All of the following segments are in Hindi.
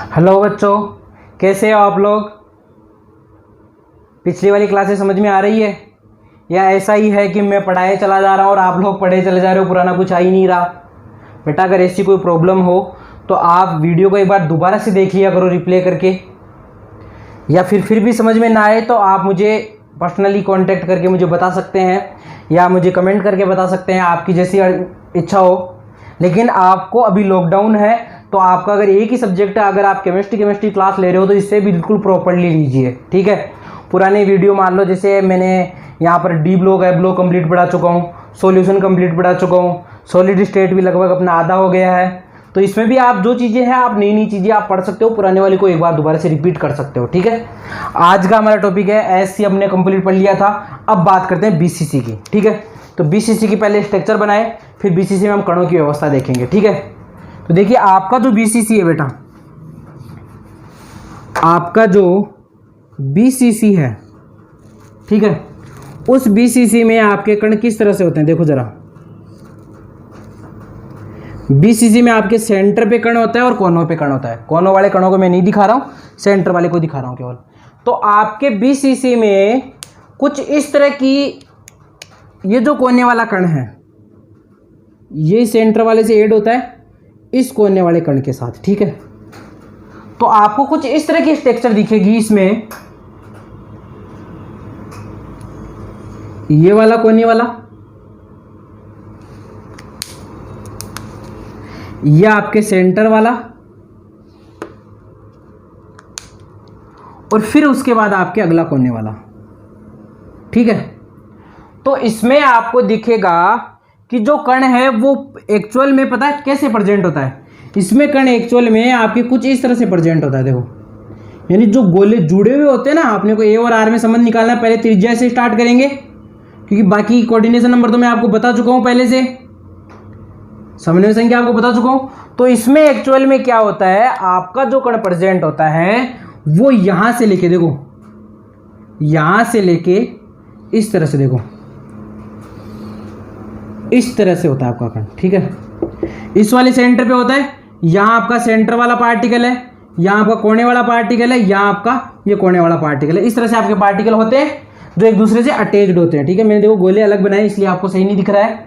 हेलो बच्चों, कैसे हो आप लोग। पिछली वाली क्लासेस समझ में आ रही है या ऐसा ही है कि मैं पढ़ाए चला जा रहा हूँ और आप लोग पढ़े चले जा रहे हो, पुराना कुछ आ ही नहीं रहा। बेटा अगर ऐसी कोई प्रॉब्लम हो तो आप वीडियो को एक बार दोबारा से देख लिया करो रिप्ले करके, या फिर भी समझ में ना आए तो आप मुझे पर्सनली कांटेक्ट करके मुझे बता सकते हैं या मुझे कमेंट करके बता सकते हैं, आपकी जैसी इच्छा हो। लेकिन आपको अभी लॉकडाउन है तो आपका अगर एक ही सब्जेक्ट है, अगर आप केमिस्ट्री क्लास ले रहे हो तो इससे बिल्कुल प्रॉपरली लीजिए, ठीक है। पुराने वीडियो मान लो, जैसे मैंने यहाँ पर D block F block complete पढ़ा चुका हूँ, सॉल्यूशन कंप्लीट पढ़ा चुका हूँ, सॉलिड स्टेट भी लगभग अपना आधा हो गया है। तो इसमें भी आप जो चीज़ें हैं, आप नई नई चीज़ें आप पढ़ सकते हो, पुराने वाली को एक बार दोबारा से रिपीट कर सकते हो, ठीक है। आज का हमारा टॉपिक है एससी, हमने कंप्लीट पढ़ लिया था। अब बात करते हैं बीसीसी की, ठीक है। तो बीसीसी की पहले स्ट्रक्चर बनाए, फिर बीसीसी में हम कणों की व्यवस्था देखेंगे, ठीक है। तो देखिए आपका जो बीसीसी है बेटा, आपका जो बीसीसी है, ठीक है, उस बीसीसी में आपके कण किस तरह से होते हैं। देखो जरा, बीसीसी में आपके सेंटर पे कण होता है और कोनों पे कण होता है। कोनों वाले कणों को मैं नहीं दिखा रहा हूं, सेंटर वाले को दिखा रहा हूं केवल। तो आपके बीसीसी में कुछ इस तरह की, ये जो कोने वाला कण है ये सेंटर वाले से ऐड होता है इस कोने वाले कण के साथ, ठीक है। तो आपको कुछ इस तरह की स्ट्रक्चर दिखेगी इसमें, ये वाला कोने वाला, ये आपके सेंटर वाला, और फिर उसके बाद आपके अगला कोने वाला, ठीक है। तो इसमें आपको दिखेगा कि जो कण है वो एक्चुअल में पता है कैसे प्रेजेंट होता है। इसमें कण एक्चुअल में आपके कुछ इस तरह से प्रेजेंट होता है। देखो, यानी जो गोले जुड़े हुए होते हैं ना, आपने को ए और आर में संबंध निकालना है। पहले त्रिज्या से स्टार्ट करेंगे क्योंकि बाकी कोऑर्डिनेशन नंबर तो मैं आपको बता चुका हूं पहले से, समन्वय संख्या आपको बता चुका हूं। तो इसमें एक्चुअल में क्या होता है, आपका जो कण प्रेजेंट होता है वो यहां से लेके, देखो यहां से लेके इस तरह से, देखो इस तरह से होता है आपका कण, ठीक है। इस वाले सेंटर पे होता है, यहां आपका सेंटर वाला पार्टिकल है, यहां आपका कोने वाला पार्टिकल है, यहां आपका ये कोने वाला पार्टिकल है। इस तरह से आपके पार्टिकल होते हैं जो एक दूसरे से अटैच्ड होते हैं, ठीक है। मैंने देखो गोले अलग बनाए इसलिए आपको सही नहीं दिख रहा है।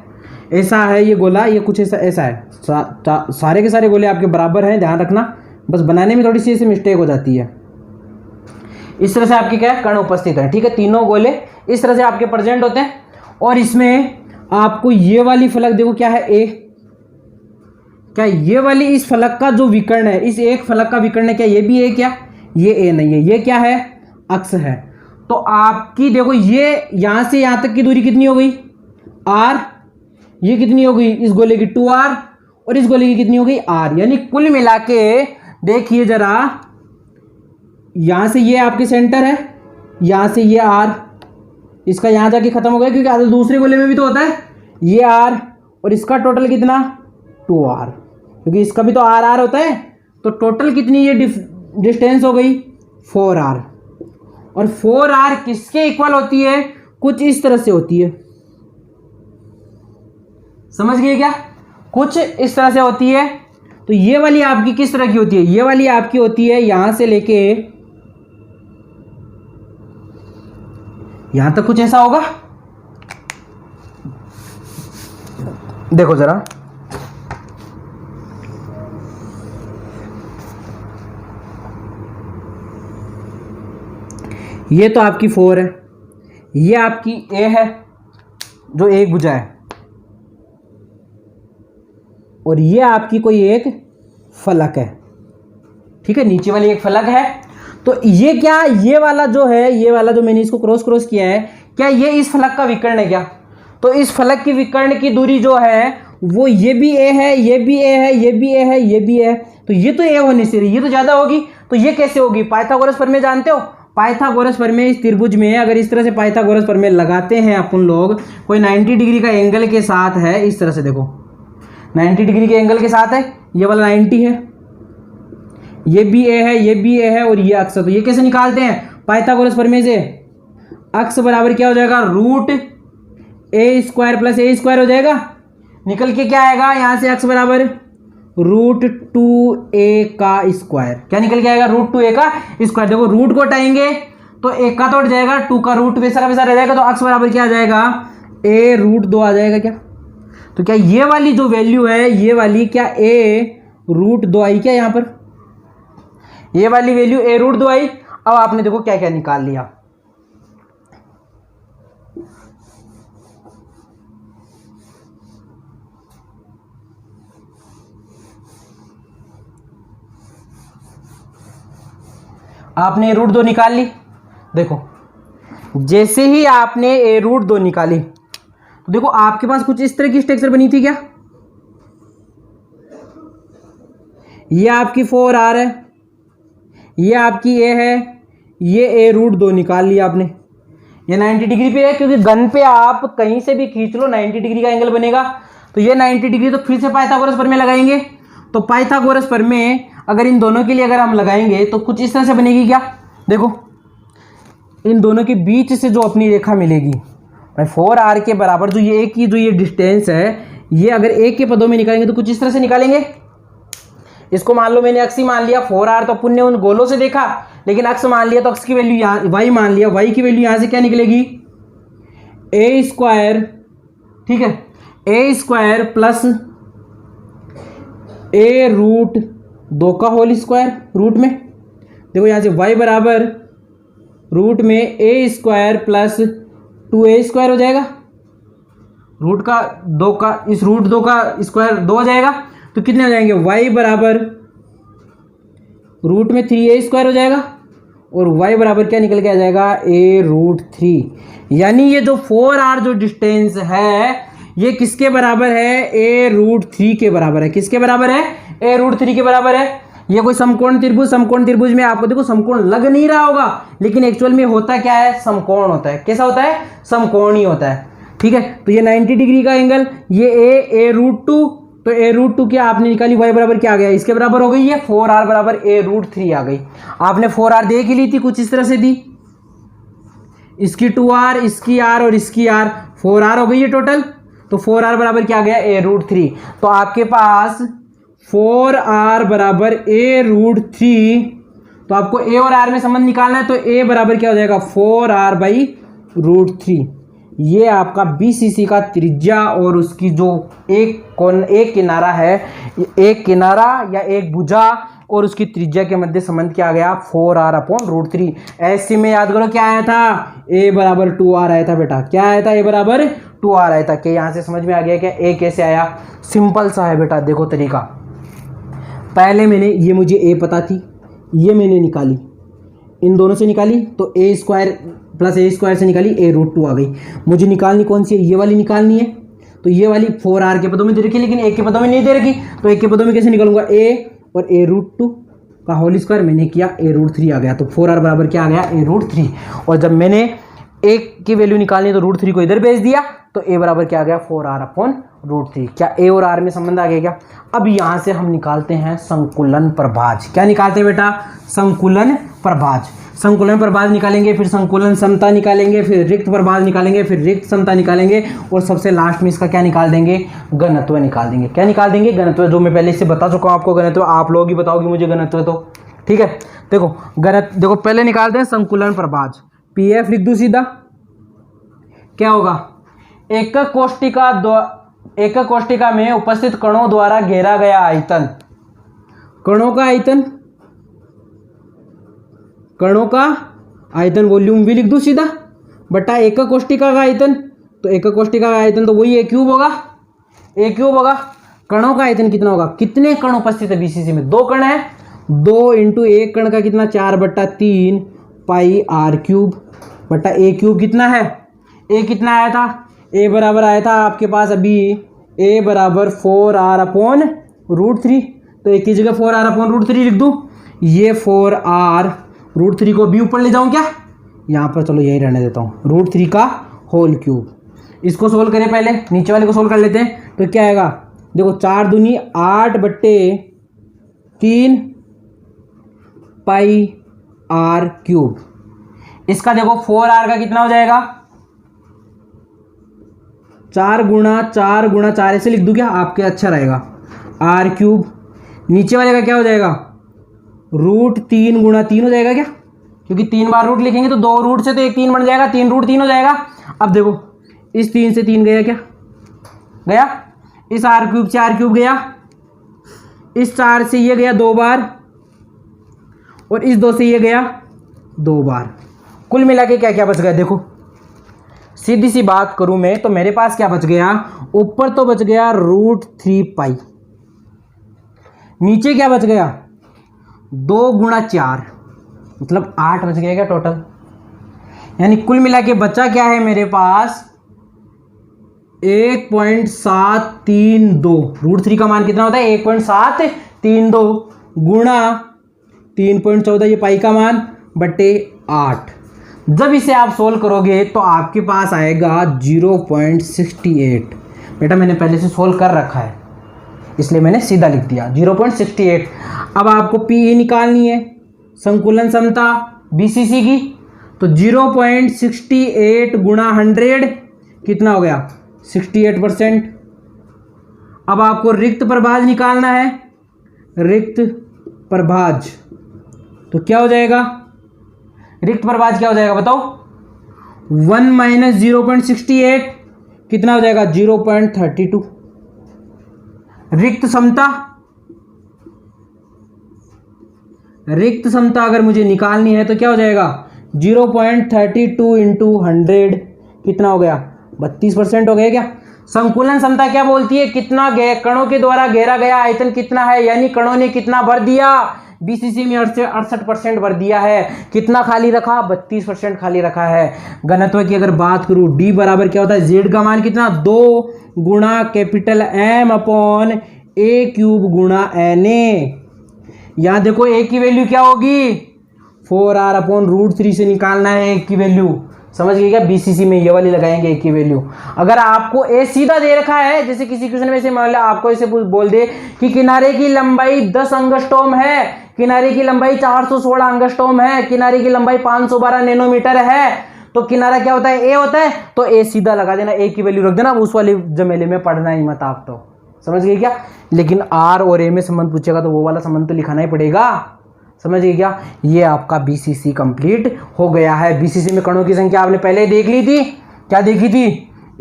ऐसा है ये गोला, ये कुछ ऐसा है। सारे के सारे गोले आपके बराबर हैं, ध्यान रखना, बस बनाने में थोड़ी सी ऐसे मिस्टेक हो जाती है। इस तरह से आपके क्या है, कण उपस्थित है, ठीक है। तीनों गोले इस तरह से आपके प्रेजेंट होते हैं। और इसमें आपको ये वाली फलक देखो क्या है, ए, क्या ये वाली इस फलक का जो विकर्ण है, इस एक फलक का विकर्ण है क्या, ये भी ए क्या, ये ए नहीं है, ये क्या है, अक्ष है। तो आपकी देखो ये यहां से यहां तक की दूरी कितनी हो गई, आर, ये कितनी हो गई इस गोले की 2r, और इस गोले की कितनी हो गई आर। यानी कुल मिला के देखिए जरा, यहां से ये आपके सेंटर है, यहां से ये आर, इसका यहां जाके खत्म हो गया क्योंकि दूसरे गोले में भी तो होता है ये आर, और इसका टोटल कितना 2r, क्योंकि इसका भी तो आर आर होता है। तो टोटल कितनी ये डिस्टेंस हो गई 4r, और 4r किसके इक्वल होती है, कुछ इस तरह से होती है, समझ गए क्या, कुछ इस तरह से होती है। तो ये वाली आपकी किस तरह की होती है, ये वाली आपकी होती है यहां से लेके यहां तक, कुछ ऐसा होगा। देखो जरा, ये तो आपकी 4 है, ये आपकी ए है जो एक भुजा है, और ये आपकी कोई एक फलक है, ठीक है, नीचे वाली एक फलक है। तो ये क्या, ये वाला जो है, ये वाला जो मैंने इसको क्रॉस किया है, क्या ये इस फलक का विकर्ण है क्या। तो इस फलक की विकर्ण की दूरी जो है वो ये भी ए है, ये भी ए है, ये भी ए है, ये भी है। तो ये तो ए होने से ये तो ज्यादा होगी, तो ये कैसे होगी, पाइथागोरस प्रमेय जानते हो। पाइथागोरस प्रमेय इस त्रिभुज में अगर इस तरह से पाइथागोरस प्रमेय लगाते हैं अपन लोग, कोई 90 डिग्री का एंगल के साथ है, इस तरह से देखो 90 डिग्री के एंगल के साथ है, ये वाला 90 है, ये भी ए है, ये भी ए है, और ये अक्ष। तो ये कैसे निकालते हैं पाइथागोरस प्रमेय से, अक्ष बराबर क्या हो जाएगा, रूट ए स्क्वायर प्लस ए स्क्वायर हो जाएगा। निकल के क्या आएगा, यहां से अक्ष बराबर √2a का स्क्वायर। क्या निकल के आएगा? √2a का स्क्वायर। देखो रूट को हटाएंगे तो एक का तो हट जाएगा, 2 का रूट वैसा का वैसा रह जाएगा, तो अक्स बराबर क्या आ जाएगा? a√2 आ जाएगा क्या? तो क्या ये वाली जो वैल्यू है, ये वाली क्या a√2 आई क्या यहां पर? ये वाली वैल्यू a√2 आई। अब आपने देखो क्या क्या निकाल लिया। आपने √2 निकाल ली। देखो जैसे ही आपने √2 निकाली तो देखो आपके पास कुछ इस तरह की स्ट्रक्चर बनी थी क्या? ये आपकी 4r है, ये आपकी a है, ये a√2 निकाल लिया आपने। ये 90 डिग्री पे है क्योंकि गन पे आप कहीं से भी खींच लो 90 डिग्री का एंगल बनेगा। तो ये 90 डिग्री, तो फिर से पाइथागोरस प्रमेय लगाएंगे। तो पाइथागोरस प्रमेय अगर इन दोनों के लिए अगर हम लगाएंगे तो कुछ इस तरह से बनेगी क्या? देखो इन दोनों के बीच से जो अपनी रेखा मिलेगी भाई 4r के बराबर, जो ये की जो ये डिस्टेंस है, ये अगर एक के पदों में निकालेंगे तो कुछ इस तरह से निकालेंगे। इसको मान लो मैंने अक्स ही मान लिया, 4r तो पुण्य उन गोलों से देखा, लेकिन अक्स मान लिया तो अक्स की वैल्यू यहाँ y मान लिया, y की वैल्यू यहाँ से क्या निकलेगी? a², ठीक है, a² प्लस a√2 का होल स्क्वायर रूट में। देखो यहाँ से y बराबर रूट में a² प्लस 2a² हो जाएगा। रूट का 2 का इस √2 का स्क्वायर 2 हो जाएगा, तो कितने हो जाएंगे? y बराबर रूट में 3a² हो जाएगा, और y बराबर क्या निकल के आ जाएगा? a√3। यानी ये जो 4r जो डिस्टेंस है ये किसके बराबर है? a√3 के बराबर है। किसके बराबर है? a√3 के बराबर है। ये कोई समकोण त्रिभुज में आपको देखो समकोण लग नहीं रहा होगा, लेकिन एक्चुअल में होता क्या है? समकोण होता है। कैसा होता है? समकोण ही होता है। ठीक है, तो ये 90 डिग्री का एंगल, ये a√2, तो a√2 क्या आपने निकाली? y बराबर क्या आ गया? इसके बराबर हो गई है 4r बराबर a√3 आ गई। आपने 4r देख ही ली थी, कुछ इस तरह से दी, इसकी 2r, इसकी r और इसकी r, 4r हो गई है टोटल। तो 4r बराबर क्या आ गया? a√3। तो आपके पास 4r बराबर a√3, तो आपको a और r में संबंध निकालना है, तो a बराबर क्या हो जाएगा? 4r/√3। ये आपका BCC का त्रिज्या और उसकी जो एक किनारा है, एक किनारा या एक भुजा और उसकी त्रिज्या के मध्य संबंध क्या आ गया? 4r/√3। ऐसे में याद करो क्या आया था? a बराबर 2r आया था बेटा। क्या आया था? a बराबर 2r आया था। क्या यहाँ से समझ में आ गया क्या a कैसे आया? सिंपल सा है बेटा। देखो तरीका, पहले मैंने ये मुझे a पता थी, ये मैंने निकाली, इन दोनों से निकाली, तो a² प्लस a² से निकाली, a√2 आ गई। मुझे निकालनी कौन सी है? ये वाली निकालनी है। तो ये वाली 4r के पदों में दे रखी, लेकिन एक के पदों में नहीं दे रखी, तो एक के पदों में कैसे निकालूंगा? a और a√2 का होल स्क्वायर मैंने किया, a√3 आ गया। तो 4r बराबर क्या आ गया? a√3। और जब मैंने एक की वैल्यू निकालनी तो √3 को इधर भेज दिया, तो a बराबर क्या आ गया? 4r/√3। क्या a और r में संबंध आ गया क्या? अब यहां से हम निकालते हैं संकुलन प्रभाज। क्या निकालते हैं बेटा? संकुलन प्रभाज। संकुलन प्रभाज निकालेंगे, फिर संकुलन समता निकालेंगे, फिर रिक्त प्रभाज निकालेंगे, फिर रिक्त समता निकालेंगे, और सबसे लास्ट में इसका क्या निकाल देंगे? घनत्व निकाल देंगे। क्या निकाल देंगे? घनत्व, जो मैं पहले से बता चुका हूं आपको घनत्व। आप लोग ही बताओगे मुझे घनत्व, तो ठीक है। देखो देखो पहले निकालते हैं संकुलन प्रभाज। PF लिख दूं सीधा, क्या होगा? एकक कोष्टिका में उपस्थित कणों द्वारा घेरा गया आयतन, कणों का आयतन वॉल्यूम भी लिख दूं सीधा, बटा एकक कोष्टिका का आयतन। तो एकक कोष्टिका का आयतन तो वही a³ होगा, a³ होगा। कणों का आयतन कितना होगा? कितने कण उपस्थित है BCC में? 2 कण है, 2 × 1 कण का कितना? 4/3 πr³ बटा a³ कितना है? a कितना आया था? a बराबर आया था आपके पास अभी a बराबर 4r/√3। तो एक की जगह 4r/√3 लिख दूं। ये 4r√3 को भी ऊपर ले जाऊं क्या? यहाँ पर चलो यही रहने देता हूँ, √3 का होल क्यूब। इसको सोल्व करें, पहले नीचे वाले को सोल्व कर लेते हैं। तो क्या आएगा? देखो 4 दूनी 8/3 πr³। इसका देखो 4r का कितना हो जाएगा? 4 × 4 × 4 ऐसे लिख दूं क्या? आपके अच्छा रहेगा। r³ नीचे वाले का क्या हो जाएगा, √3 गुणा 3 हो जाएगा क्या, क्योंकि 3 बार रूट लिखेंगे तो 2 रूट से तो 1 3 बन जाएगा, 3 √3 हो जाएगा। अब देखो इस 3 से 3 गया क्या, गया। इस r³ से r³ गया, इस 4 से ये गया 2 बार, और इस 2 से ये गया 2 बार। कुल मिला के क्या क्या बच गया, देखो सीधी सी बात करूं मैं तो मेरे पास क्या बच गया, ऊपर तो बच गया √3 पाई, नीचे क्या बच गया 2 गुणा 4, मतलब 8 बच गया क्या टोटल। यानी कुल मिला के बचा क्या है मेरे पास 1.732। √3 का मान कितना होता है 1.732 गुणा 3.14, ये पाई का मान बटे 8। जब इसे आप सोल्व करोगे तो आपके पास आएगा 0.68। बेटा मैंने पहले से सोल्व कर रखा है इसलिए मैंने सीधा लिख दिया 0.68। अब आपको पी निकालनी है, संकुलन समता बीसीसी की, तो 0.68 गुणा 100 कितना हो गया 68%। अब आपको रिक्त प्रभाज निकालना है, रिक्त प्रभाज तो क्या हो जाएगा, रिक्त प्रभाज क्या हो जाएगा बताओ, 1 माइनस 0.68 कितना हो जाएगा 0.32। रिक्त समता, रिक्त समता अगर मुझे निकालनी है तो क्या हो जाएगा 0.32 इंटू 100 कितना हो गया 32% हो गया क्या। संकुलन क्षमता क्या बोलती है, कितना कणों के द्वारा घेरा गया आयतन कितना है, यानी कणों ने कितना भर दिया, बीसीसी में 68% भर दिया है, कितना खाली रखा 32% खाली रखा है। घनत्व की अगर बात करूं डी बराबर क्या होता है, जेड का मान कितना 2 गुणा कैपिटल एम अपॉन ए क्यूब गुणा एन ए। यहां देखो ए की वैल्यू क्या होगी 4r अपॉन √3 से निकालना है ए की वैल्यू, समझ गए क्या। बीसीसी में ये वाली लगाएंगे ए की वैल्यू। अगर आपको ए सीधा दे रखा है, जैसे किसी क्वेश्चन में से मान लो आपको ऐसे बोल दे कि किनारे की लंबाई 10 एंगस्ट्रॉम है, किनारे की लंबाई 416 एंगस्ट्रॉम है, किनारे की लंबाई 512 नैनोमीटर है, तो किनारा क्या होता है ए होता है, तो ए सीधा लगा देना, ए की वैल्यू रख देना, उस वाले जमेले में पढ़ना ही मत आप, तो समझ गए क्या। लेकिन आर और ए में संबंध पूछेगा तो वो वाला संबंध तो लिखाना ही पड़ेगा, समझ गए क्या। ये आपका बीसीसी कंप्लीट हो गया है। बीसीसी में कणों की संख्या आपने पहले देख ली थी, क्या देखी थी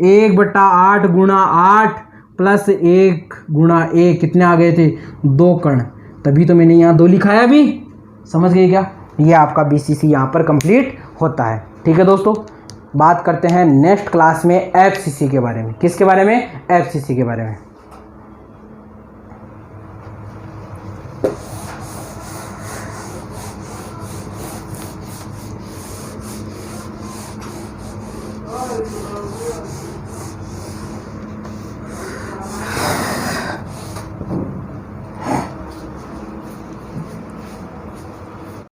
1/8 गुणा 8 प्लस 1 गुणा 1 कितने आ गए थे 2 कण, तभी तो मैंने यहाँ 2 लिखाया भी, समझ गए क्या। ये आपका बीसीसी यहाँ पर कंप्लीट होता है। ठीक है दोस्तों, बात करते हैं नेक्स्ट क्लास में एफसीसी के बारे में। किसके बारे में, एफसीसी के बारे में।